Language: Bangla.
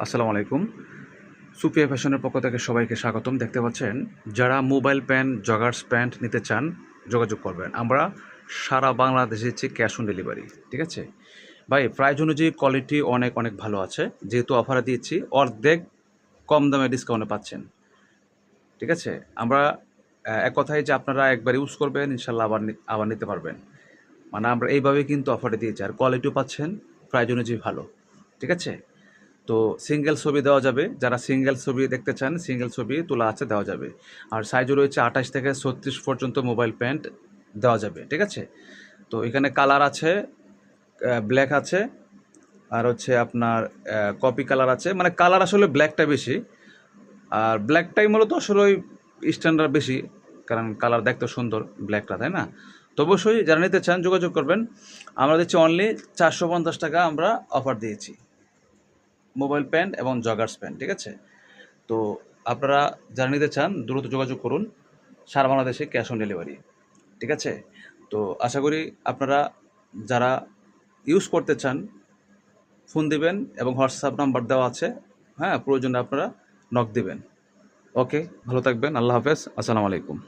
আসসালামু আলাইকুম। সুফিয়া ফ্যাশনের পক্ষ থেকে সবাইকে স্বাগতম। দেখতে পাচ্ছেন, যারা মোবাইল প্যান্ট, জগার্স প্যান্ট নিতে চান যোগাযোগ করবেন। আমরা সারা বাংলাদেশে দিচ্ছি ক্যাশ অন ডেলিভারি। ঠিক আছে ভাই, প্রাইস অনুযায়ী কোয়ালিটি অনেক অনেক ভালো আছে। যেহেতু অফারে দিচ্ছি, অর্ধেক কম দামে ডিসকাউন্টে পাচ্ছেন। ঠিক আছে, আমরা এক কথায় যে আপনারা একবার ইউজ করবেন, ইনশাল্লাহ আবার নিতে পারবেন। মানে আমরা এইভাবে কিন্তু অফারে দিয়েছি, আর কোয়ালিটিও পাচ্ছেন প্রাইস অনুযায়ী ভালো। ঠিক আছে, তো সিঙ্গেল ছবি দেওয়া যাবে, যারা সিঙ্গেল ছবি দেখতে চান সিঙ্গেল ছবি তোলা আছে দেওয়া যাবে। আর সাইজও রয়েছে 28 থেকে 36 পর্যন্ত মোবাইল প্যান্ট দেওয়া যাবে। ঠিক আছে, তো এখানে কালার আছে, ব্ল্যাক আছে, আর হচ্ছে আপনার কপি কালার আছে। মানে কালার আসলে ব্ল্যাকটা বেশি, আর ব্ল্যাকটাই মূলত আসলে ওই স্ট্যান্ডার্ড বেশি, কারণ কালার দেখতে সুন্দর ব্ল্যাকটা, তাই না? তো অবশ্যই যারা নিতে চান যোগাযোগ করবেন। আমরা দিচ্ছি অনলি 450 টাকা আমরা অফার দিয়েছি, মোবাইল প্যান্ট এবং জগার্স প্যান্ট। ঠিক আছে, তো আপনারা যারা নিতে চান দ্রুত যোগাযোগ করুন, সারা বাংলাদেশে ক্যাশ অন ডেলিভারি। ঠিক আছে, তো আশা করি আপনারা যারা ইউজ করতে চান ফোন দিবেন, এবং হোয়াটসঅ্যাপ নাম্বার দেওয়া আছে। হ্যাঁ, প্রয়োজনে আপনারা নক দিবেন। ওকে, ভালো থাকবেন। আল্লাহ হাফেজ। আসসালামু আলাইকুম।